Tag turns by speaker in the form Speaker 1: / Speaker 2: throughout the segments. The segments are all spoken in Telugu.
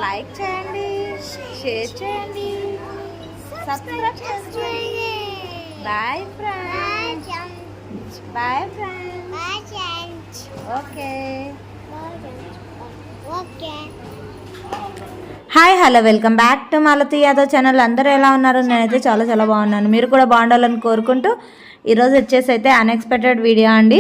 Speaker 1: లైక్ చేయండి, షేర్ చేయండి, సబ్స్క్రైబ్ చేయండి. Bye friends, bye friends. Okay. Hi hello, welcome back to Malathi Yadav channel. అందరూ ఎలా ఉన్నారు? నేనైతే చాలా చాలా బాగున్నాను. మీరు కూడా బాగుండాలని కోరుకుంటూ ఈరోజు వచ్చేసి అయితే అన్ఎక్స్పెక్టెడ్ వీడియో అండి.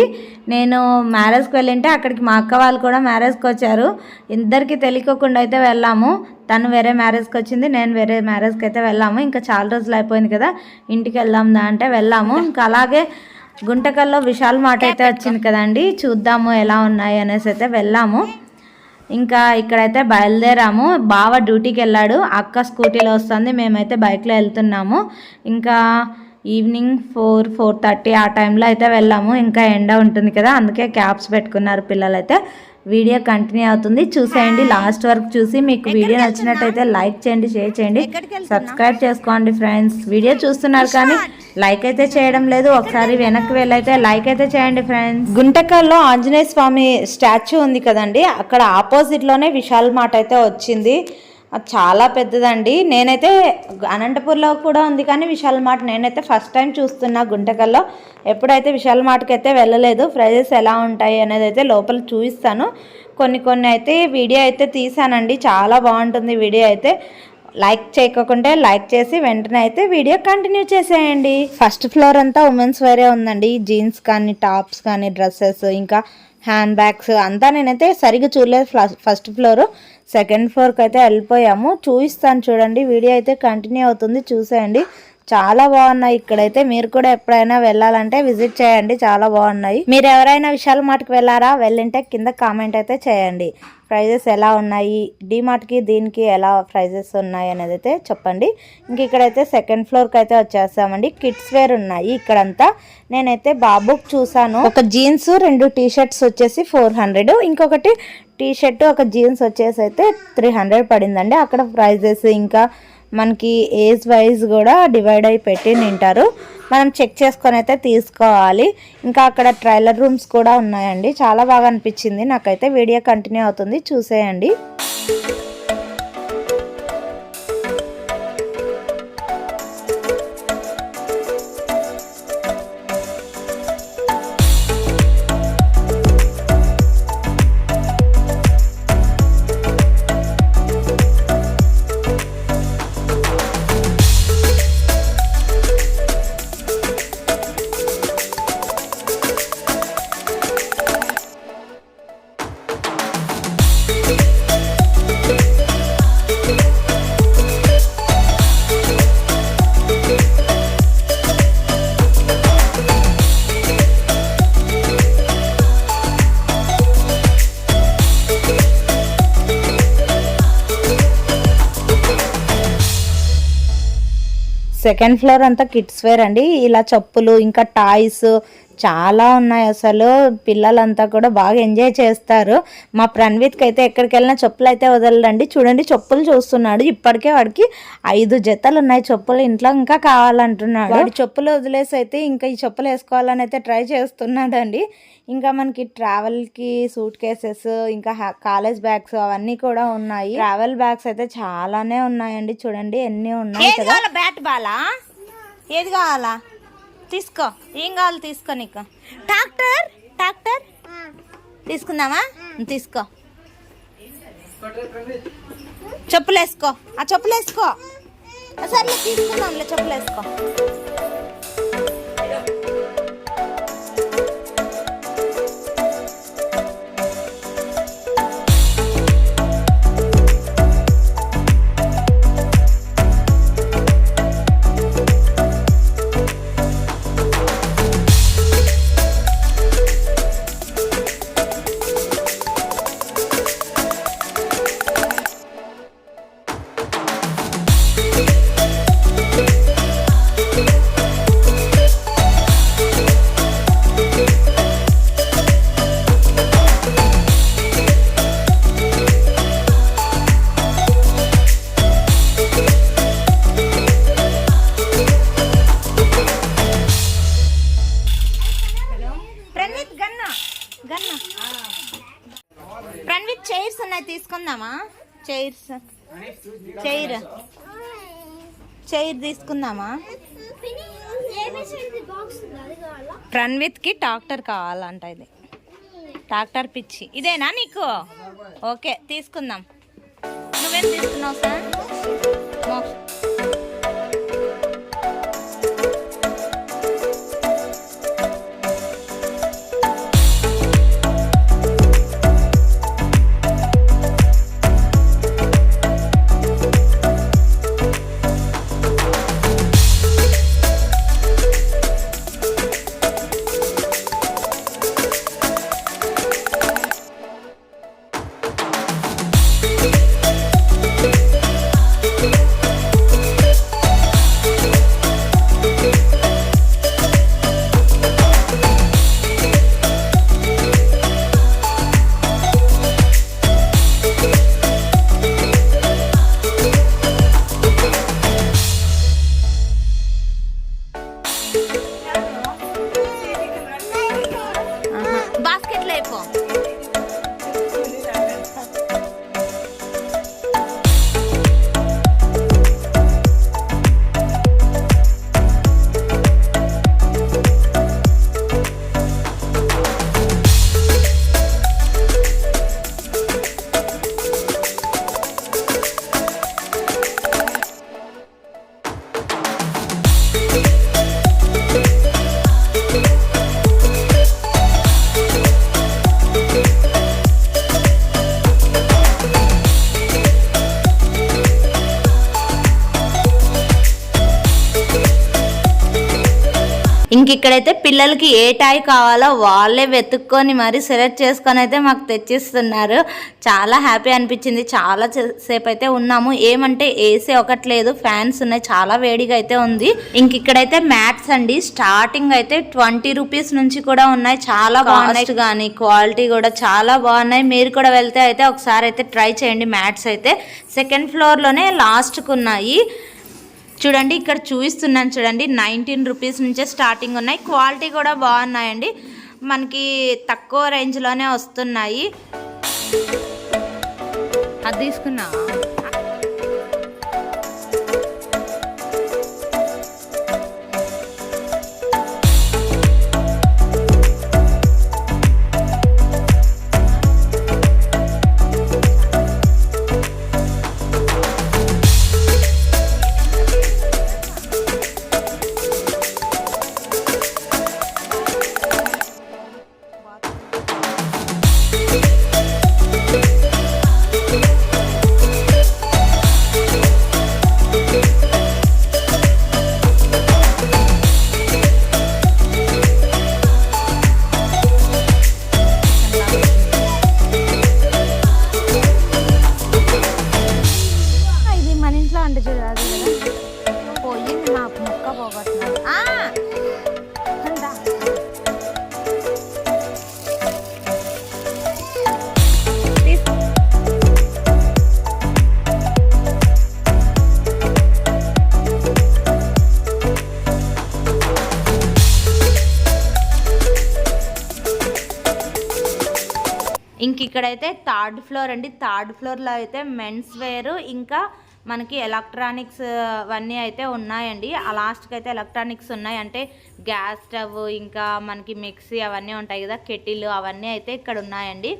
Speaker 1: నేను మ్యారేజ్కి వెళ్ళింటే అక్కడికి మా అక్క వాళ్ళు కూడా మ్యారేజ్కి వచ్చారు. ఇద్దరికి తెలియకుండా అయితే వెళ్ళాము. తను వేరే మ్యారేజ్కి వచ్చింది, నేను వేరే మ్యారేజ్కి అయితే వెళ్ళాము. ఇంకా చాలా రోజులు అయిపోయింది కదా, ఇంటికి వెళ్దాందా అంటే వెళ్ళాము. ఇంకా అలాగే గుంటకల్లో విశాల్ మార్ట్ అయితే వచ్చింది కదండి, చూద్దాము ఎలా ఉన్నాయి అనేసి అయితే వెళ్ళాము. ఇంకా ఇక్కడైతే బయలుదేరాము. బావ డ్యూటీకి వెళ్ళాడు, అక్క స్కూటీలో వస్తుంది, మేమైతే బైక్లో వెళ్తున్నాము. ఇంకా ఈవినింగ్ 4:30 ఆ టైంలో అయితే వెళ్ళాము. ఇంకా ఎండ ఉంటుంది కదా, అందుకే క్యాప్స్ పెట్టుకున్నారు పిల్లలైతే. వీడియో కంటిన్యూ అవుతుంది, చూసేయండి లాస్ట్ వరకు. చూసి మీకు వీడియో నచ్చినట్టయితే లైక్ చేయండి, షేర్ చేయండి, సబ్స్క్రైబ్ చేసుకోండి ఫ్రెండ్స్. వీడియో చూస్తున్నారు కానీ లైక్ అయితే చేయడం లేదు. ఒకసారి వెనక్కి వెళ్ళైతే లైక్ అయితే చేయండి ఫ్రెండ్స్. గుంటకల్లో ఆంజనేయ స్వామి స్టాచ్యూ ఉంది కదండి, అక్కడ ఆపోజిట్లోనే విశాల్ మార్ట్ అయితే వచ్చింది. చాలా పెద్దదండి. నేనైతే అనంతపూర్లో కూడా ఉంది కానీ విశాల్ మార్ట్ నేనైతే ఫస్ట్ టైం చూస్తున్నా గుంటకల్లో. ఎప్పుడైతే విశాల్ మార్ట్కి అయితే వెళ్ళలేదు. ప్రైజెస్ ఎలా ఉంటాయి అనేది అయితే లోపల చూపిస్తాను. కొన్ని అయితే వీడియో అయితే తీసానండి, చాలా బాగుంటుంది వీడియో అయితే. లైక్ చేయకుంటే లైక్ చేసి వెంటనే అయితే వీడియో కంటిన్యూ చేసేయండి. ఫస్ట్ ఫ్లోర్ అంతా ఉమెన్స్ వేరే ఉందండి. జీన్స్ కానీ, టాప్స్ కానీ, డ్రెస్సెస్, ఇంకా హ్యాండ్ బ్యాగ్స్ అంతా నేనైతే సరిగ్గా చూడలేదు. ఫస్ట్ ఫ్లోర్, సెకండ్ ఫ్లోర్కి అయితే వెళ్ళిపోయాము. చూపిస్తాను చూడండి, వీడియో అయితే కంటిన్యూ అవుతుంది, చూసేయండి. చాలా బాగున్నాయి ఇక్కడైతే. మీరు కూడా ఎప్పుడైనా వెళ్ళాలంటే విజిట్ చేయండి, చాలా బాగున్నాయి. మీరు ఎవరైనా విశాల్ మార్ట్కి వెళ్ళారా? వెళ్ళింటే కింద కామెంట్ అయితే చేయండి. ప్రైజెస్ ఎలా ఉన్నాయి, డీమార్ట్కి దీనికి ఎలా ప్రైజెస్ ఉన్నాయి అనేది అయితే చెప్పండి. ఇంక ఇక్కడైతే సెకండ్ ఫ్లోర్కి అయితే వచ్చేస్తామండి. కిడ్స్ వేర్ ఉన్నాయి ఇక్కడంతా. నేనైతే బాబుకి చూసాను. ఒక జీన్స్, 2 టీషర్ట్స్ వచ్చేసి 400, ఇంకొకటి టీషర్ట్, ఒక జీన్స్ వచ్చేసి అయితే 300 పడిందండి. అక్కడ ప్రైజెస్ ఇంకా మనకి ఏజ్ వైజ్ కూడా డివైడ్ అయి పెట్టి నింటారు, మనం చెక్ చేసుకొని అయితే తీసుకోవాలి. ఇంకా అక్కడ ట్రైలర్ రూమ్స్ కూడా ఉన్నాయండి. చాలా బాగా అనిపించింది నాకైతే. వీడియో కంటిన్యూ అవుతుంది, చూసేయండి. సెకండ్ ఫ్లోర్ అంతా కిడ్స్ వేర్ అండి. ఇలా చెప్పులు, ఇంకా టాయ్స్ చాలా ఉన్నాయి. అసలు పిల్లలంతా కూడా బాగా ఎంజాయ్ చేస్తారు. మా ప్రణ్విత్కి అయితే ఎక్కడికి వెళ్ళినా చెప్పులు అయితే వదలండి. చూడండి, చెప్పులు చూస్తున్నాడు. ఇప్పటికే వాడికి 5 జతలు ఉన్నాయి చెప్పులు. ఇంట్లో ఇంకా కావాలంటున్నాడు. వాడి చెప్పులు వదిలేసి అయితే ఇంకా ఈ చెప్పులు వేసుకోవాలని అయితే ట్రై చేస్తున్నాడు అండి. ఇంకా మనకి ట్రావెల్కి సూట్ కేసెస్, ఇంకా కాలేజ్ బ్యాగ్స్ అవన్నీ కూడా ఉన్నాయి. ట్రావెల్ బ్యాగ్స్ అయితే చాలానే ఉన్నాయండి. చూడండి ఎన్ని ఉన్నాయి కదా. బ్యాట్ బాలా ఏది కావాలా తీసుకో, ఏం కావాలి తీసుకో. నీకు ట్రాక్టర్ తీసుకుందామా? తీసుకో. చెప్పులు వేసుకో, ఆ చెప్పులు వేసుకో. సర్లే తీసుకుందాంలే, చెప్పులు వేసుకో. చైర్ తీసుకుందామా? ప్రణ్విత్కి ట్రాక్టర్ కావాలంట. ఇది ట్రాక్టర్ పిచ్చి. ఇదేనా నీకు? ఓకే తీసుకుందాం. నువ్వేం తీసుకున్నావు సార్? బాస్కెట్లో అయిపో. ఇంక ఇక్కడైతే పిల్లలకి ఏ టాయ్ కావాలో వాళ్ళే వెతుక్కొని మరి సెలెక్ట్ చేసుకొని అయితే మాకు తెచ్చిస్తున్నారు. చాలా హ్యాపీ అనిపించింది. చాలా సేపు అయితే ఉన్నాము. ఏమంటే ఏసీ ఒకట్లేదు, ఫ్యాన్స్ ఉన్నాయి, చాలా వేడిగా అయితే ఉంది. ఇంక ఇక్కడైతే మ్యాట్స్ అండి. స్టార్టింగ్ అయితే 20 రూపీస్ నుంచి కూడా ఉన్నాయి. చాలా బాగున్నాయి, కానీ క్వాలిటీ కూడా చాలా బాగున్నాయి. మీరు కూడా వెళ్తే అయితే ఒకసారి అయితే ట్రై చేయండి. మ్యాట్స్ అయితే సెకండ్ ఫ్లోర్లోనే లాస్ట్కు ఉన్నాయి. చూడండి ఇక్కడ చూపిస్తున్నాను చూడండి. 19 రూపీస్ నుంచే స్టార్టింగ్ ఉన్నాయి. క్వాలిటీ కూడా బాగున్నాయండి. మనకి తక్కువ రేంజ్లోనే వస్తున్నాయి. అది తీసుకున్నా. ఇంక ఇక్కడైతే థర్డ్ ఫ్లోర్ అండి. థర్డ్ ఫ్లోర్లో అయితే మెన్స్ వేర్ ఇంకా మనకి ఎలక్ట్రానిక్స్ అవన్నీ అయితే ఉన్నాయండి. ఆ లాస్ట్కి అయితే ఎలక్ట్రానిక్స్ ఉన్నాయి. అంటే గ్యాస్ స్టవ్ ఇంకా మనకి మిక్సీ అవన్నీ ఉంటాయి కదా, కెటిల్ అవన్నీ అయితే ఇక్కడ ఉన్నాయండి.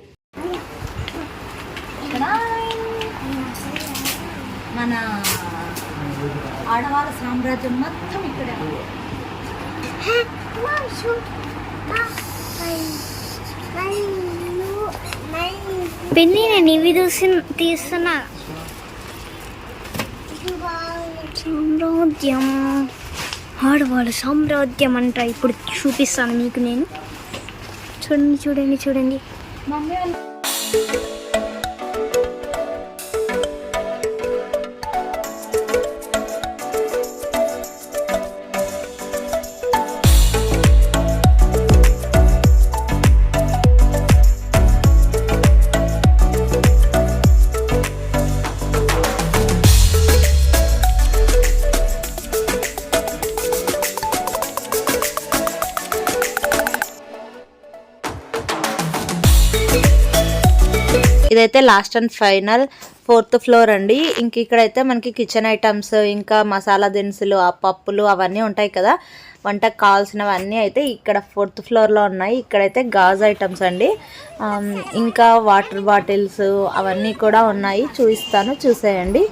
Speaker 1: ఇక్కడ మన ఆడవాళ్ళ సామ్రాజ్యం మొత్తం ఇక్కడే.
Speaker 2: పిన్ని నేను ఇవి తీస్తున్నా. సామ్రాజ్యం, ఆడవాళ్ళ సామ్రాజ్యం అంట. ఇప్పుడు చూపిస్తాను మీకు నేను. చూడండి చూడండి చూడండి.
Speaker 1: ఇదైతే last and final 4th floor అండి. ఇంక ఇక్కడైతే మనకి కిచెన్ ఐటమ్స్, ఇంకా మసాలా దినుసులు, ఆ పప్పులు అవన్నీ ఉంటాయి కదా, వంటకు కావాల్సినవన్నీ అయితే ఇక్కడ 4th ఫ్లోర్లో ఉన్నాయి. ఇక్కడైతే గాజు ఐటమ్స్ అండి, ఇంకా వాటర్ బాటిల్స్ అవన్నీ కూడా ఉన్నాయి. చూపిస్తాను, చూసేయండి.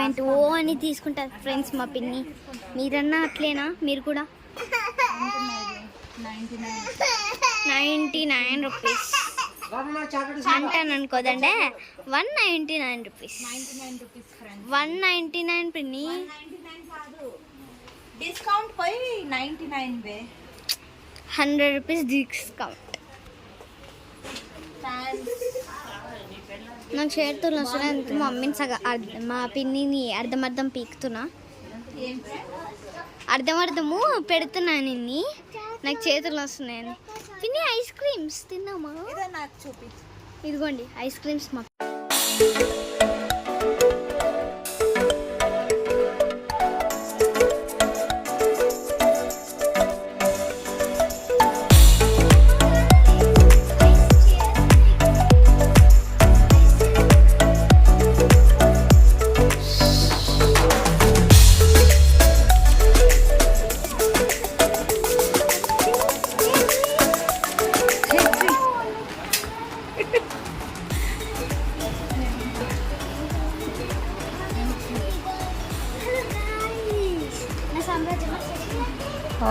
Speaker 2: ఏంటి ఓ అని తీసుకుంటారు ఫ్రెండ్స్ మా పిన్ని. మీరన్నా అట్లేనా? మీరు కూడా 99 రూపీస్ అంటాను అనుకోదండి. 199 రూపీస్. 199 పిన్ని.
Speaker 1: డిస్కౌంట్ పోయి 99
Speaker 2: 100 రూపీస్ డిస్కౌంట్. నాకు చేతులు వస్తున్నాయి, అందుకే మా మమ్మీని మా పిన్నిని అర్ధం పీకుతున్నా, అర్ధము పెడుతున్నా నిన్ని. నాకు చేతులు వస్తున్నాయని. పిన్ని ఐస్ క్రీమ్స్ తిన్నామా?
Speaker 1: నాకు చూపి.
Speaker 2: ఇదిగోండి ఐస్ క్రీమ్స్ మా.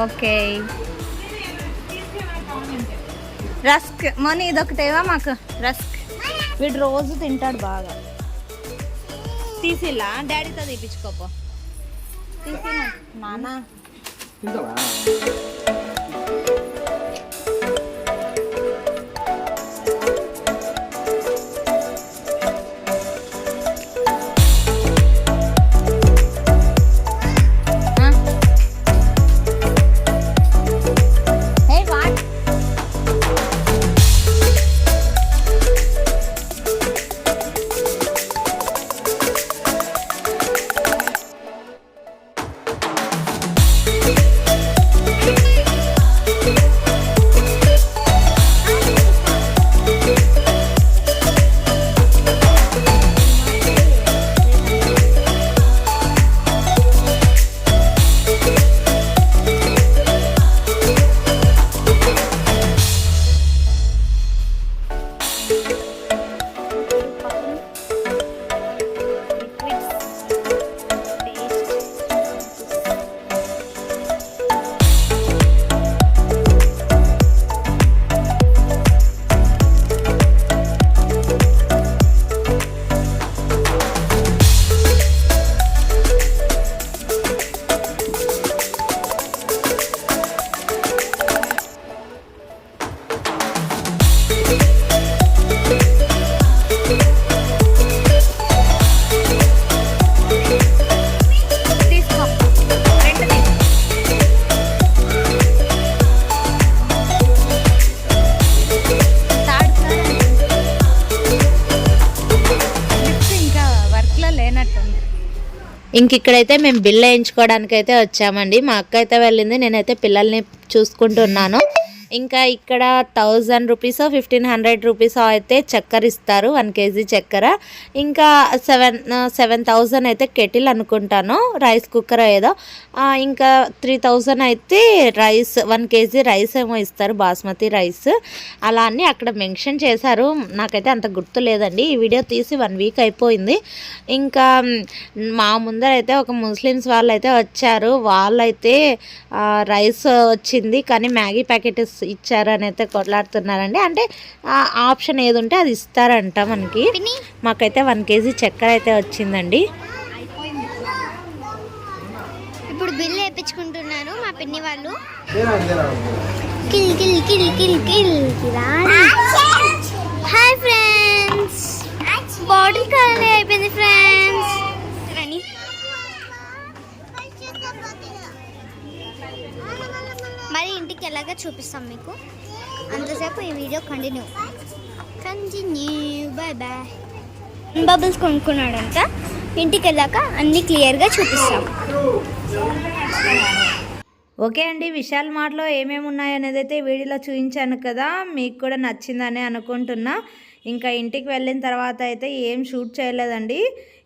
Speaker 1: ఓకే, రస్క్ మనీ ఇదొకటేవా మాకు. రస్క్ వీడు రోజు తింటాడు బాగా. తీసిలా డాడీతో తీపించుకోపో. తీసి నాన్న ఇంక ఇక్కడైతే మేము బిల్ వేయించుకోవడానికి అయితే వచ్చామండి. మా అక్క అయితే వెళ్ళింది, నేనైతే పిల్లల్ని చూసుకుంటున్నాను. ఇంకా ఇక్కడ 1000 రూపీస్ 1500 రూపీస్ అయితే చక్కెర ఇస్తారు, 1 kg చక్కెర. ఇంకా 7000 అయితే కెటిల్ అనుకుంటాను, రైస్ కుక్కర్ ఏదో. ఇంకా 3000 అయితే రైస్, 1 kg రైస్ ఏమో ఇస్తారు, బాస్మతి రైస్. అలా అన్నీ అక్కడ మెన్షన్ చేశారు, నాకైతే అంత గుర్తు లేదండి. ఈ వీడియో తీసి 1 వీక్ అయిపోయింది. ఇంకా మా ముందర అయితే ఒక ముస్లిమ్స్ వాళ్ళు అయితే వచ్చారు, వాళ్ళైతే రైస్ వచ్చింది కానీ మ్యాగీ ప్యాకెట్ ఇచ్చారని అయితే కొట్లాడుతున్నారండి. అంటే ఆప్షన్ ఏది ఉంటే అది ఇస్తారంట మనకి. మాకైతే 1 kg చక్కెర అయితే వచ్చిందండి.
Speaker 2: ఇప్పుడు బిల్ వేయించుకుంటున్నారు మా పిన్ని వాళ్ళు. హాయ్ ఫ్రెండ్స్, బాటిల్ ఖాళీ అయిపోయింది ఫ్రెండ్స్. మరి ఇంటికి ఎలాగా చూపిస్తాం మీకు, అంతసేపు ఈ video continue. Bye bye. Bubbles కొనుక్కున్నాడంట, ఇంటికి వెళ్ళాక అన్నీ క్లియర్గా చూపిస్తాం.
Speaker 1: ఓకే అండి, విశాల్ మార్ట్లో ఏమేమి ఉన్నాయనేది అయితే వీడియోలో చూపించాను కదా, మీకు కూడా నచ్చిందని అనుకుంటున్నా. ఇంకా ఇంటికి వెళ్ళిన తర్వాత అయితే ఏం షూట్ చేయలేదండి,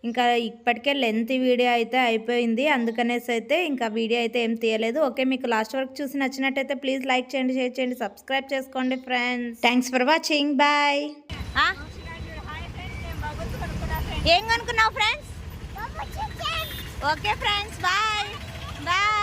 Speaker 1: ఇంకా ఇప్పటికే లెంత్ వీడియో అయితే అయిపోయింది, అందుకనేసి అయితే ఇంకా వీడియో అయితే ఏం తీయలేదు. ఓకే, మీకు లాస్ట్ వరకు చూసి నచ్చినట్టయితే ప్లీజ్ లైక్ చేయండి, షేర్ చేయండి, సబ్స్క్రైబ్ చేసుకోండి friends. Thanks for watching, bye. ఏం కొనుక్కున్నావు friends? Okay friends, bye bye.